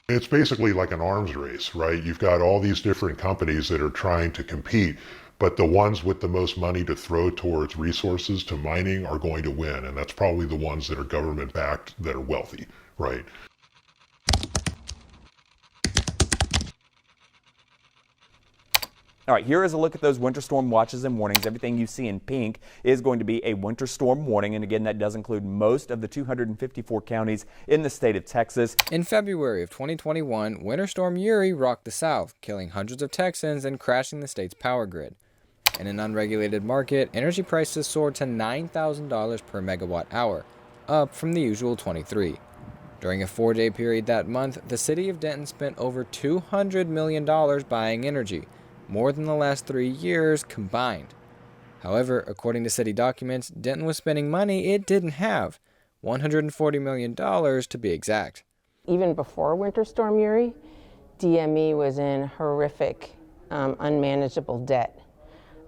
It's basically like an arms race, right? You've got all these different companies that are trying to compete, but the ones with the most money to throw towards resources to mining are going to win. And that's probably the ones that are government backed that are wealthy, right? All right, here is a look at those winter storm watches and warnings. Everything you see in pink is going to be a winter storm warning. And again, that does include most of the 254 counties in the state of Texas. In February of 2021, Winter Storm Uri rocked the South, killing hundreds of Texans and crashing the state's power grid. In an unregulated market, energy prices soared to $9,000 per megawatt hour, up from the usual $23. During a 4-day period that month, the city of Denton spent over $200 million buying energy, more than the last 3 years combined. However, according to city documents, Denton was spending money it didn't have, $140 million to be exact. Even before Winter Storm Uri, DME was in horrific, unmanageable debt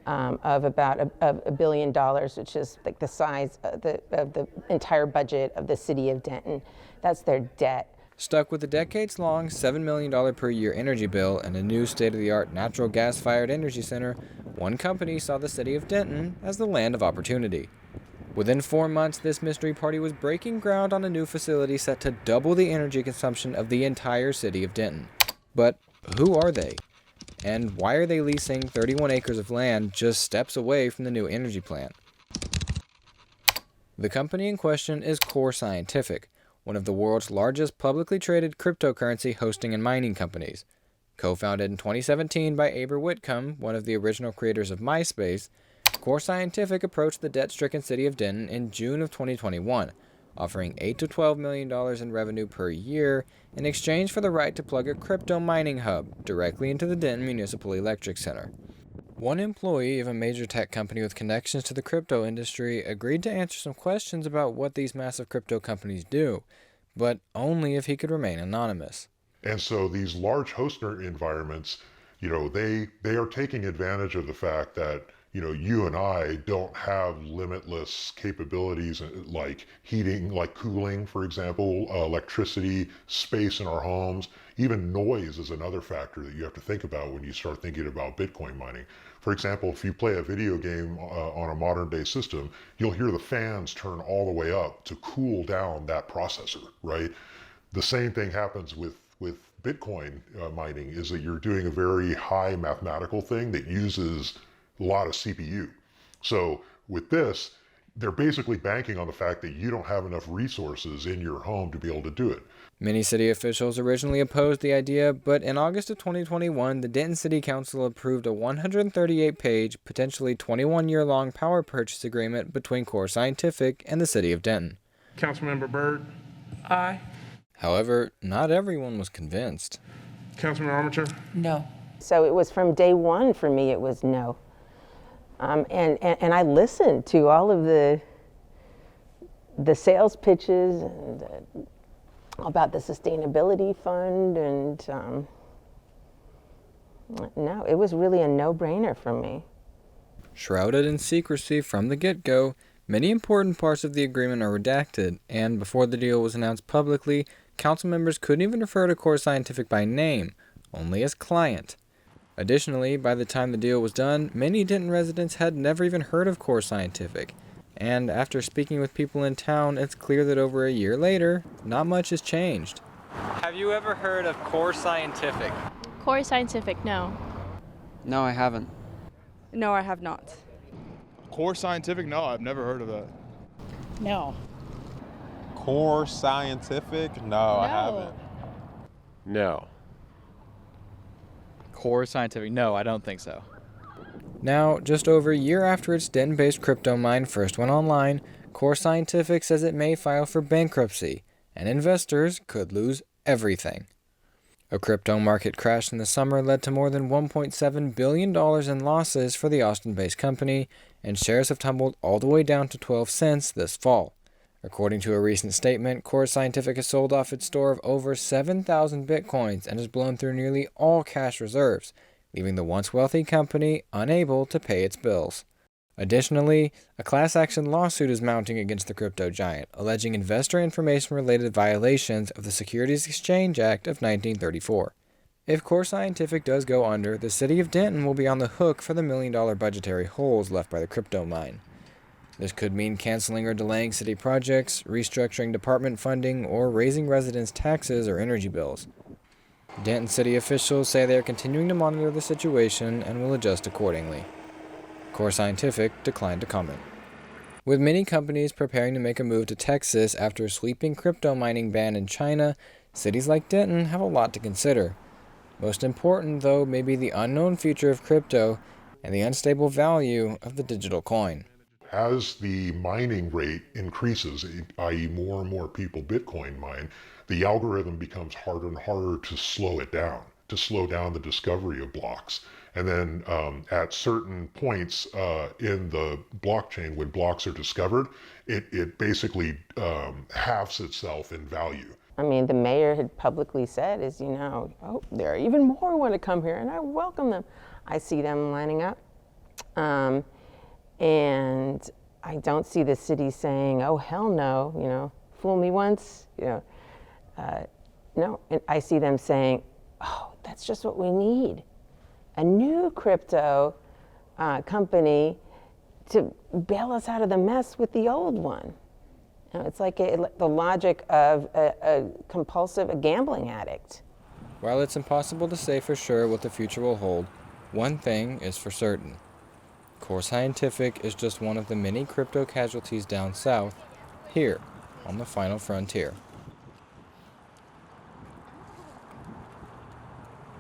of about $1 billion, which is like the size of the entire budget of the city of Denton. That's their debt. Stuck with a decades-long $7 million per year energy bill and a new state-of-the-art natural gas-fired energy center, one company saw the city of Denton as the land of opportunity. Within 4 months, this mystery party was breaking ground on a new facility set to double the energy consumption of the entire city of Denton. But who are they? And why are they leasing 31 acres of land just steps away from the new energy plant? The company in question is Core Scientific, one of the world's largest publicly traded cryptocurrency hosting and mining companies. Co-founded in 2017 by Aber Whitcomb, one of the original creators of MySpace, Core Scientific approached the debt-stricken city of Denton in June of 2021, offering $8 to $12 million in revenue per year in exchange for the right to plug a crypto mining hub directly into the Denton Municipal Electric Center. One employee of a major tech company with connections to the crypto industry agreed to answer some questions about what these massive crypto companies do, but only if he could remain anonymous. And so these large host environments, they are taking advantage of the fact that, you and I don't have limitless capabilities like heating, like cooling, for example, electricity, space in our homes. Even noise is another factor that you have to think about when you start thinking about Bitcoin mining. For example, if you play a video game on a modern day system, you'll hear the fans turn all the way up to cool down that processor, right? The same thing happens with Bitcoin mining, is that you're doing a very high mathematical thing that uses a lot of CPU. So with this, they're basically banking on the fact that you don't have enough resources in your home to be able to do it. Many city officials originally opposed the idea, but in August of 2021, the Denton City Council approved a 138-page, potentially 21-year-long power purchase agreement between Core Scientific and the city of Denton. Councilmember Byrd? Aye. However, not everyone was convinced. Councilmember Armature? No. So it was from day one for me, it was no. And I listened to all of the sales pitches and about the sustainability fund, and no, it was really a no-brainer for me. Shrouded in secrecy from the get-go, many important parts of the agreement are redacted, and before the deal was announced publicly, council members couldn't even refer to Core Scientific by name, only as client. Additionally, by the time the deal was done, many Denton residents had never even heard of Core Scientific. And after speaking with people in town, it's clear that over a year later, not much has changed. Have you ever heard of Core Scientific? Core Scientific, no. No, I haven't. No, I have not. Core Scientific? No, I've never heard of that. No. Core Scientific? No, I haven't. No. Core Scientific? No, I don't think so. Now, just over a year after its Denton-based crypto mine first went online, Core Scientific says it may file for bankruptcy, and investors could lose everything. A crypto market crash in the summer led to more than $1.7 billion in losses for the Austin-based company, and shares have tumbled all the way down to 12 cents this fall. According to a recent statement, Core Scientific has sold off its store of over 7,000 bitcoins and has blown through nearly all cash reserves, leaving the once wealthy company unable to pay its bills. Additionally, a class action lawsuit is mounting against the crypto giant, alleging investor information-related violations of the Securities Exchange Act of 1934. If Core Scientific does go under, the city of Denton will be on the hook for the million-dollar budgetary holes left by the crypto mine. This could mean canceling or delaying city projects, restructuring department funding, or raising residents' taxes or energy bills. Denton city officials say they are continuing to monitor the situation and will adjust accordingly. Core Scientific declined to comment. With many companies preparing to make a move to Texas after a sweeping crypto mining ban in China, cities like Denton have a lot to consider. Most important, though, may be the unknown future of crypto and the unstable value of the digital coin. As the mining rate increases, i.e. more and more people Bitcoin mine, the algorithm becomes harder and harder to slow it down, to slow down the discovery of blocks. And then at certain points in the blockchain, when blocks are discovered, it basically halves itself in value. I mean, the mayor had publicly said oh, there are even more who want to come here, and I welcome them. I see them lining up. And I don't see the city saying, oh, hell no, fool me once, no. And I see them saying, oh, that's just what we need. A new crypto company to bail us out of the mess with the old one. It's like the logic of a gambling addict. While it's impossible to say for sure what the future will hold, one thing is for certain. Core Scientific is just one of the many crypto casualties down south, here on the final frontier.